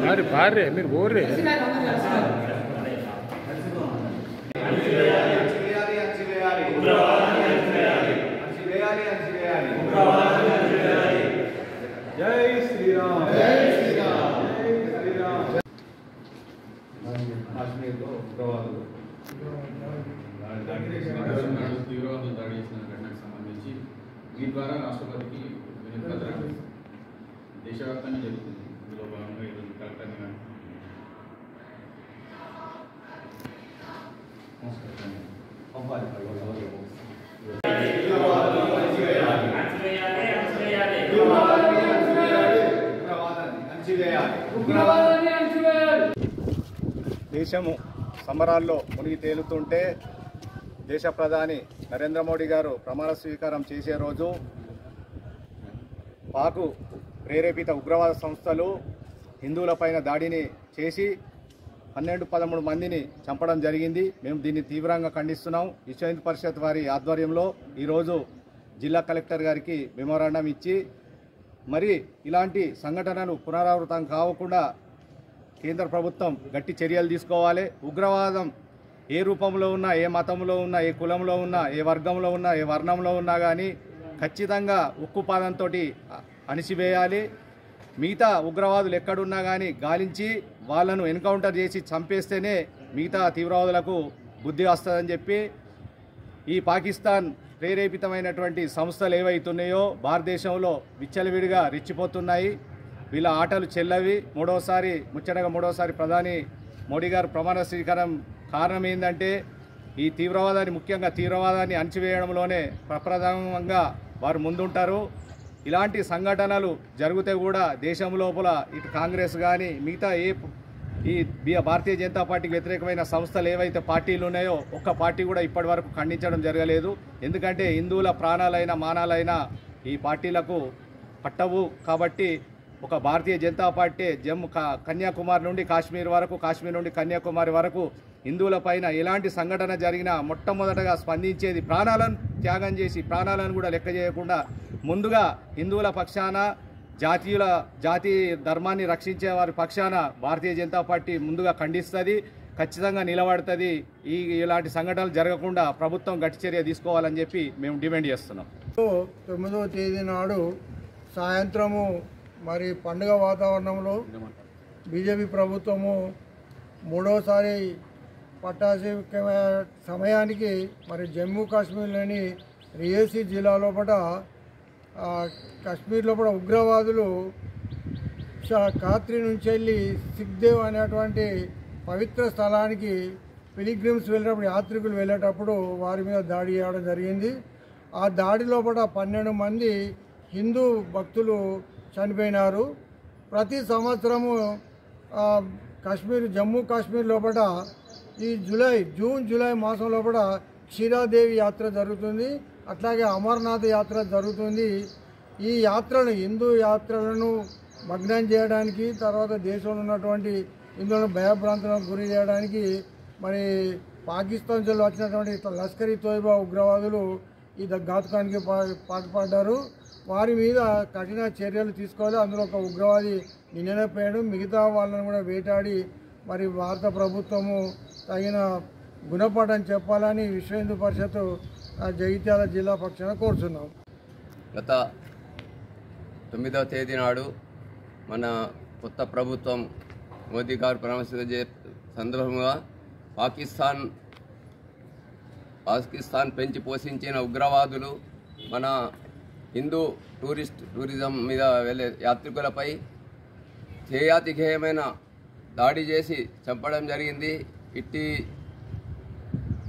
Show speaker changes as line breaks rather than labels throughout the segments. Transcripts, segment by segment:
మరి భార్య మీరు ఓర్రే జై శ్రీరామ్ జై శ్రీరామ్ జై శ్రీరామ్. కాశ్మీర్లో ఉగ్రవాదులు
తీవ్రవాదులు దాడి చేసిన ఘటనకు సంబంధించి మీ ద్వారా రాష్ట్రపతికి వినతి పత్రం దేశవ్యాప్తంగా జరుగుతుంది. ఇందులో భాగంగా ఈరోజు కలెక్టర్ని
దేశము సమరాల్లో మునిగి తేలుతుంటే దేశ ప్రధాని నరేంద్ర మోడీ గారు ప్రమాణ స్వీకారం చేసే రోజు పాకు ప్రేరేపిత ఉగ్రవాద సంస్థలు హిందువులపైన దాడిని చేసి 12-13 మందిని చంపడం జరిగింది. మేము దీన్ని తీవ్రంగా ఖండిస్తున్నాం. విశ్వ హిందూ పరిషత్ వారి ఆధ్వర్యంలో ఈరోజు జిల్లా కలెక్టర్ గారికి మెమోరాండం ఇచ్చి మరి ఇలాంటి సంఘటనలు పునరావృతం కావకుండా కేంద్ర ప్రభుత్వం గట్టి చర్యలు తీసుకోవాలి. ఉగ్రవాదం ఏ రూపంలో ఉన్నా, ఏ మతంలో ఉన్నా, ఏ కులంలో ఉన్నా, ఏ వర్గంలో ఉన్నా, ఏ వర్ణంలో ఉన్నా కానీ ఖచ్చితంగా ఉక్కుపాదంతో అణిచివేయాలి. మిగతా ఉగ్రవాదులు ఎక్కడున్నా కానీ గాలించి వాళ్ళను ఎన్కౌంటర్ చేసి చంపేస్తేనే మిగతా తీవ్రవాదులకు బుద్ధి వస్తుందని చెప్పి ఈ పాకిస్తాన్ ప్రేరేపితమైనటువంటి సంస్థలు ఏవైతున్నాయో భారతదేశంలో విచ్చలవిడిగా రెచ్చిపోతున్నాయి. వీళ్ళ ఆటలు చెల్లవి. మూడోసారి ప్రధాని మోడీ గారు ప్రమాణ స్వీకారం కారణం ఏంటంటే ఈ తీవ్రవాదాన్ని, ముఖ్యంగా తీవ్రవాదాన్ని అణచివేయడంలోనే ప్రప్రథమంగా వారు ముందుంటారు. ఇలాంటి సంఘటనలు జరిగితే కూడా దేశం లోపల ఇటు కాంగ్రెస్ కానీ మిగతా ఈ భారతీయ జనతా పార్టీకి వ్యతిరేకమైన సంస్థలు ఏవైతే పార్టీలు ఉన్నాయో ఒక్క పార్టీ కూడా ఇప్పటి వరకు ఖండించడం జరగలేదు. ఎందుకంటే హిందువుల ప్రాణాలైనా మానాలైనా ఈ పార్టీలకు పట్టవు. కాబట్టి ఒక భారతీయ జనతా పార్టీ కన్యాకుమారి నుండి కాశ్మీర్ వరకు, కాశ్మీర్ నుండి కన్యాకుమారి వరకు హిందువులపైన ఎలాంటి సంఘటన జరిగినా మొట్టమొదటగా స్పందించేది, ప్రాణాలను త్యాగం చేసి ప్రాణాలను కూడా లెక్క చేయకుండా ముందుగా హిందువుల పక్షాన, జాతి ధర్మాన్ని రక్షించే వారి పక్షాన భారతీయ జనతా పార్టీ ముందుగా ఖండిస్తుంది, ఖచ్చితంగా నిలబడుతుంది. ఇలాంటి సంఘటనలు జరగకుండా ప్రభుత్వం గట్టి చర్య తీసుకోవాలని చెప్పి మేము డిమాండ్ చేస్తున్నాం.
9వ తేదీ నాడు సాయంత్రము మరి పండుగ వాతావరణంలో బీజేపీ ప్రభుత్వము మూడోసారి పట్టాభిషేకమైన సమయానికి మరి జమ్మూ కాశ్మీర్లోని రియాసీ జిల్లా లోపల కాశ్మీర్ లోపల ఉగ్రవాదులు ఖాత్రి నుంచి వెళ్ళి సిఖ్దేవ్ అనేటువంటి పవిత్ర స్థలానికి పిలిగ్రిమ్స్ వెళ్ళేటప్పుడు, యాత్రికులు వెళ్ళేటప్పుడు వారి మీద దాడి చేయడం జరిగింది. ఆ దాడి లోపల 12 మంది హిందూ భక్తులు చనిపోయినారు. ప్రతి సంవత్సరము జమ్మూ కాశ్మీర్ లోపల ఈ జూన్ జూలై మాసం లోపల క్షీరాదేవి యాత్ర జరుగుతుంది. అట్లాగే అమర్నాథ్ యాత్ర జరుగుతుంది. ఈ యాత్రలు, హిందూ యాత్రలను భగ్నం చేయడానికి, తర్వాత దేశంలో ఉన్నటువంటి హిందువులను భయభ్రాంతులకు గురి చేయడానికి మరి పాకిస్తాన్ నుంచి వచ్చినటువంటి లష్కర్ ఈ తోయిబా ఉగ్రవాదులు ఈ ఘాతుకానికి పాల్పడ్డారు. వారి మీద కఠిన చర్యలు తీసుకోవాలి. అందులో ఒక ఉగ్రవాది నిన్ననే పోయాడు. మిగతా వాళ్ళని కూడా వేటాడి మరి భారత ప్రభుత్వము తగిన గుణపాఠం చెప్పాలని విశ్వ హిందూ పరిషత్ జగిత్యాల జిల్లా పక్షాన కోరుతున్నాం.
గత 9వ తేదీ నాడు మన కొత్త ప్రభుత్వం మోదీ గారు ప్రమాణ సందర్భంగా పాకిస్తాన్ పెంచి పోషించిన ఉగ్రవాదులు మన హిందూ టూరిజం మీద వెళ్ళే యాత్రికులపై చేయాతిఘేయమైన దాడి చేసి చంపడం జరిగింది. ఇట్టి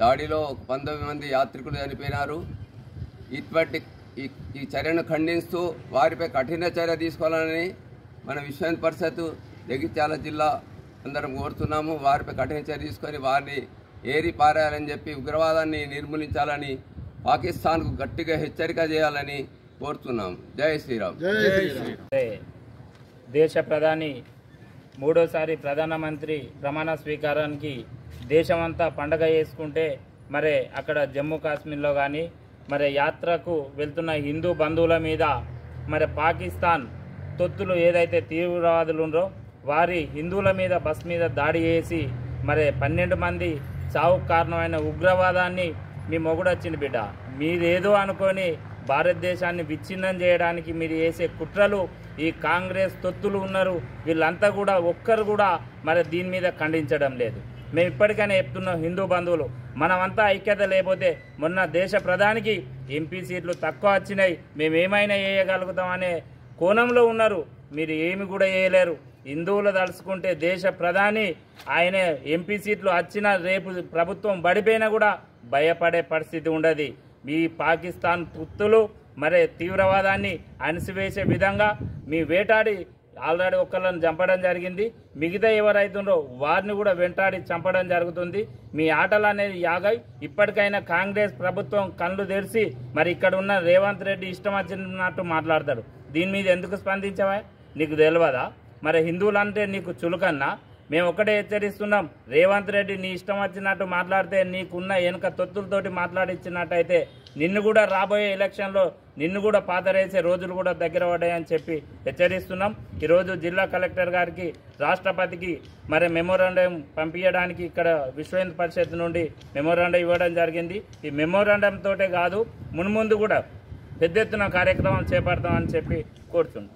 దాడిలో 19 మంది యాత్రికులు చనిపోయినారు. ఇటువంటి ఈ చర్యను ఖండిస్తూ వారిపై కఠిన చర్య తీసుకోవాలని మన విశ్వ హిందూ పరిషత్ జగిత్యాల జిల్లా అందరం కోరుతున్నాము. వారిపై కఠిన చర్య తీసుకొని వారిని ఏరి పారేయాలని చెప్పి ఉగ్రవాదాన్ని నిర్మూలించాలని పాకిస్తాన్కు గట్టిగా హెచ్చరిక చేయాలని కోరుతున్నాము. జై శ్రీరామ్.
దేశ ప్రధాని మూడోసారి ప్రధానమంత్రి ప్రమాణ స్వీకారానికి దేశమంతా పండగ చేసుకుంటే మరి అక్కడ జమ్మూ కాశ్మీర్లో కానీ మరి యాత్రకు వెళ్తున్న హిందూ బంధువుల మీద మరి పాకిస్తాన్ తొత్తులు ఏదైతే తీవ్రవాదులు ఉన్నారో వారి హిందువుల మీద బస్ మీద దాడి చేసి మరి 12 మంది చావుకు కారణమైన ఉగ్రవాదాన్ని మీ మొగుడు వచ్చింది బిడ్డ, మీరేదో అనుకొని భారతదేశాన్ని విచ్ఛిన్నం చేయడానికి మీరు చేసే కుట్రలు ఈ కాంగ్రెస్ తొత్తులు ఉన్నారు, వీళ్ళంతా కూడా ఒక్కరు కూడా మరి దీని మీద ఖండించడం లేదు. మేము ఇప్పటికైనా చెప్తున్నాం, హిందూ బంధువులు మనమంతా ఐక్యత లేకపోతే మొన్న దేశ ప్రధానికి ఎంపీ సీట్లు తక్కువ వచ్చినాయి, మేమేమైనా చేయగలుగుతాం అనే కోణంలో ఉన్నారు. మీరు ఏమి కూడా చేయలేరు. హిందువులు తలుచుకుంటే దేశ ప్రధాని ఆయన ఎంపీ సీట్లు వచ్చినా రేపు ప్రభుత్వం పడిపోయినా కూడా భయపడే పరిస్థితి ఉండదు. మీ పాకిస్తాన్ పుత్తులు మరి తీవ్రవాదాన్ని అణిసివేసే విధంగా మీ వేటాడి ఆల్రెడీ ఒకళ్ళని చంపడం జరిగింది, మిగతా ఎవరైతుండ్రో వారిని కూడా వెంటాడి చంపడం జరుగుతుంది. మీ ఆటలు అనేది యాగై ఇప్పటికైనా కాంగ్రెస్ ప్రభుత్వం కళ్ళు తెరిచి మరి ఇక్కడ ఉన్న రేవంత్ రెడ్డి ఇష్టం వచ్చినట్టు మాట్లాడతాడు. దీని మీద ఎందుకు స్పందించవా? నీకు తెలియదా? మరి హిందువులంటే నీకు చులకన్నా? మేము ఒకటే హెచ్చరిస్తున్నాం, రేవంత్ రెడ్డి నీ ఇష్టం వచ్చినట్టు మాట్లాడితే నీకున్న వెనుక తొత్తులతోటి మాట్లాడించినట్టయితే నిన్ను కూడా రాబోయే ఎలక్షన్లో నిన్ను కూడా పాతరేసే రోజులు కూడా దగ్గర పడ్డాయని చెప్పి హెచ్చరిస్తున్నాం. ఈరోజు జిల్లా కలెక్టర్ గారికి రాష్ట్రపతికి మరి మెమోరాండం పంపించడానికి ఇక్కడ విశ్వ హిందూ పరిషత్ నుండి మెమోరాండం ఇవ్వడం జరిగింది. ఈ మెమోరాండం తోటే కాదు మున్ముందు కూడా పెద్ద ఎత్తున కార్యక్రమం చేపడతామని చెప్పి కోరుతున్నాం.